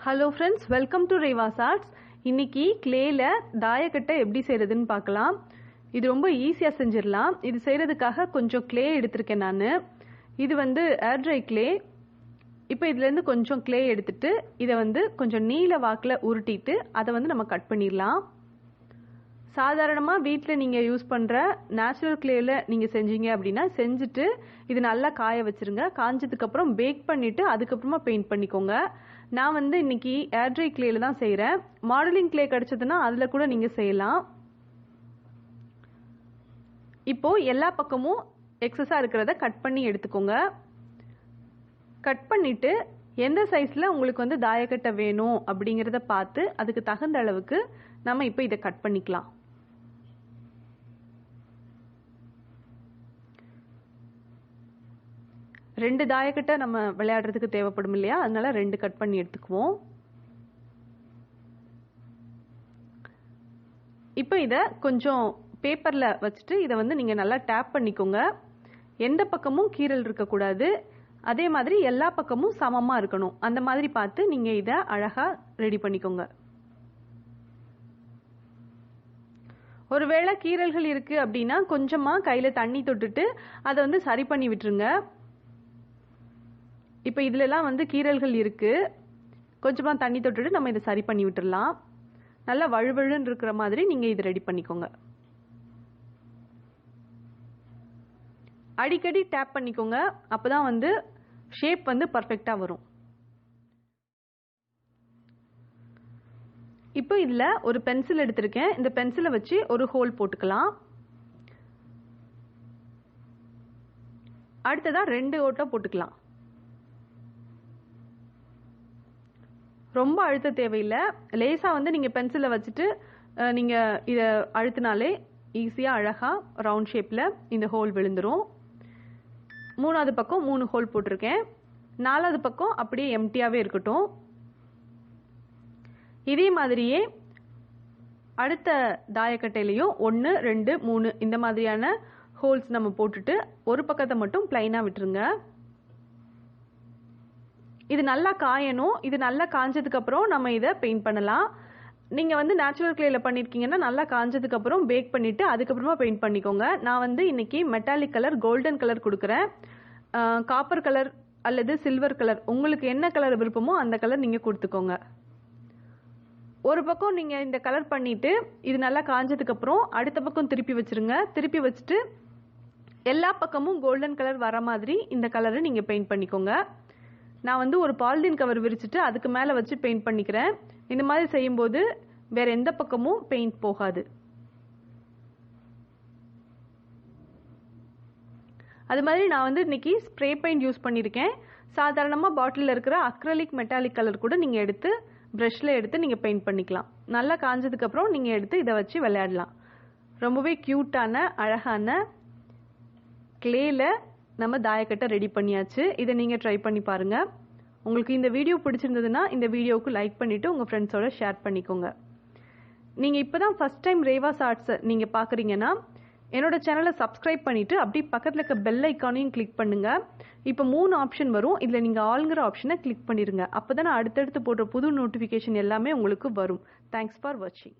Hello friends, welcome to Revas Arts. இன்னைக்கு கிளேல தாயக்கட்டை எப்படி செய்யறதுன்னு பார்க்கலாம். இது ரொம்ப ஈஸியா செஞ்சிரலாம். இது செய்யறதுக்காக கொஞ்சம் கிளே எடுத்துர்க்கேன் நான். இது வந்து ஏர் ட்ரை கிளே. இப்போ இதுல இருந்து கொஞ்சம் கிளே எடுத்துட்டு இத கொஞ்சம் நீல வாக்குல உருட்டிட்டு அத நம்ம கட் பண்ணிரலாம். சாதாரணமா வீட்ல நீங்க யூஸ் பண்ற நேச்சுரல் கிளேல நீங்க செஞ்சீங்க அப்படினா செஞ்சுட்டு இது நல்லா காய வச்சிருங்க. காஞ்சதுக்கு அப்புறம் பேக் பண்ணிட்டு அதுக்கு அப்புறமா பெயிண்ட் பண்ணிக்கோங்க. நான் இன்னைக்கு ஏர் ட்ரை கிளேல தான் செய்றேன். மாடலிங் கிளே கிடைச்சதுன்னா அதுல கூட நீங்க செய்யலாம். இப்போ எல்லா பக்கமும் எக்ஸஸா இருக்கிறத கட் பண்ணி எடுத்துக்கோங்க. கட் பண்ணிட்டு எந்த சைஸ்ல உங்களுக்கு தாயக்கட்டை வேணும் அப்படிங்கறத பார்த்து அதுக்கு தகுந்த அளவுக்கு நம்ம இப்போ இத கட் பண்ணிக்கலாம். ரெண்டு தாயக்கட்டை நம்ம விளையாடுறதுக்கு தேவைப்படும் இல்லையா, அதனால ரெண்டு கட் பண்ணி எடுத்துக்குவோம். இப்போ இத கொஞ்சம் பேப்பர்ல வச்சுட்டு இத நீங்க நல்லா டேப் பண்ணிக்கோங்க. எந்த பக்கமும் கீறல் இருக்க கூடாது. அதே மாதிரி எல்லா பக்கமும் சமமா இருக்கணும். அந்த மாதிரி பார்த்து நீங்க இத அழகா ரெடி பண்ணிக்கோங்க. ஒருவேளை கீறல்கள் இருக்கு அப்படின்னா கொஞ்சமா கையில தண்ணி தொட்டுட்டு அதை சரி பண்ணி விட்டுருங்க. இப்போ இதுல எல்லாம் கீறல்கள் இருக்கு. கொஞ்சமா தண்ணி தொட்டுட்டு நம்ம இதை சரி பண்ணி விட்டுறலாம். நல்லா வழுவழுன்னு இருக்கிற மாதிரி நீங்க இதை ரெடி பண்ணிக்கோங்க. அடிக்கடி டேப் பண்ணிக்கோங்க. அப்பதான் ஷேப் பர்ஃபெக்ட்டா வரும். இப்போ இதுல ஒரு பென்சில் எடுத்திருக்கேன். இந்த பென்சிலை வச்சு ஒரு ஹோல் போட்டுக்கலாம். அடுத்ததா ரெண்டு ஓட்டை போட்டுக்கலாம். ரொம்ப அழுத்த தேவையில்லை. லேசா நீங்க பென்சிலை வச்சுட்டு நீங்க இத அழுத்தினாலே ஈஸியா அழகா ரவுண்ட் ஷேப்ல இந்த ஹோல் விழுந்துரும். மூணாவது பக்கம் 3 ஹோல் போட்டிருக்கேன். நாலாவது பக்கம் அப்படியே எம்டியாவே இருக்கட்டும். இதே மாதிரியே அடுத்த தாயக்கட்டையிலையும் 1 2 3 இந்த மாதிரியான ஹோல்ஸ் நம்ம போட்டுட்டு ஒரு பக்கத்தை மட்டும் பிளைனா விட்டுருங்க. இது நல்லா காயணும். இது நல்லா காஞ்சதுக்கு அப்புறம் நம்ம இதை பெயிண்ட் பண்ணலாம். நீங்க நேச்சுரல் கிளேல பண்ணிருக்கீங்கன்னா நல்லா காஞ்சதுக்கு அப்புறம் பேக் பண்ணிட்டு அதுக்கப்புறமா பெயிண்ட் பண்ணிக்கோங்க. நான் இன்னைக்கு மெட்டாலிக் கலர் கோல்டன் கலர் கொடுக்குறேன். காப்பர் கலர் அல்லது சில்வர் கலர் உங்களுக்கு என்ன கலர் விருப்பமோ அந்த கலர் நீங்க கொடுத்துக்கோங்க. ஒரு பக்கம் நீங்க இந்த கலர் பண்ணிட்டு இது நல்லா காஞ்சதுக்கு அப்புறம் அடுத்த பக்கம் திருப்பி வச்சிருங்க. திருப்பி வச்சுட்டு எல்லா பக்கமும் கோல்டன் கலர் வர மாதிரி இந்த கலரை நீங்க பெயிண்ட் பண்ணிக்கோங்க. நான் ஒரு பாலிதீன் கவர் விரிச்சிட்டு அதுக்கு மேல வச்சு பெயிண்ட் பண்ணிக்கிறேன். இந்த மாதிரி செய்யும்போது வேற எந்த பக்கமும் பெயிண்ட் போகாது. அது மாதிரி நான் இன்னைக்கு ஸ்ப்ரே பெயிண்ட் யூஸ் பண்ணிருக்கேன். சாதாரணமா பாட்டில்ல இருக்கிற அக்ரிலிக் மெட்டாலிக் கலர் கூட நீங்க எடுத்து பிரஷ்ல எடுத்து நீங்க பெயிண்ட் பண்ணிக்கலாம். நல்லா காஞ்சதுக்கு அப்புறம் நீங்க எடுத்து இதை வச்சு விளையாடலாம். ரொம்பவே கியூட்டான அழகான கிளேல நம்ம தாயக்கட்டை ரெடி பண்ணியாச்சு. இதை நீங்க ட்ரை பண்ணி பாருங்க. உங்களுக்கு இந்த வீடியோ பிடிச்சிருந்ததுன்னா இந்த வீடியோவுக்கு லைக் பண்ணிட்டு உங்க ஃப்ரெண்ட்ஸோட ஷேர் பண்ணிக்கோங்க. நீங்க இப்பதான் ஃபர்ஸ்ட் டைம் ரேவாஸ் ஆர்ட்ஸ் நீங்க பாக்குறீங்கன்னா என்னோட சேனலை சப்ஸ்கிரைப் பண்ணிட்டு அப்படியே பக்கத்துல இருக்க பெல் ஐக்கானையும் கிளிக் பண்ணுங்க. இப்போ 3 ஆப்ஷன் வரும். இதுல நீங்க ஆல்ங்கிற ஆப்ஷனை கிளிக் பண்ணிருங்க. அப்பதான் அடுத்தடுத்து போடுற புது நோட்டிபிகேஷன் எல்லாமே உங்களுக்கு வரும். தேங்க்ஸ் ஃபார் வாட்சிங்.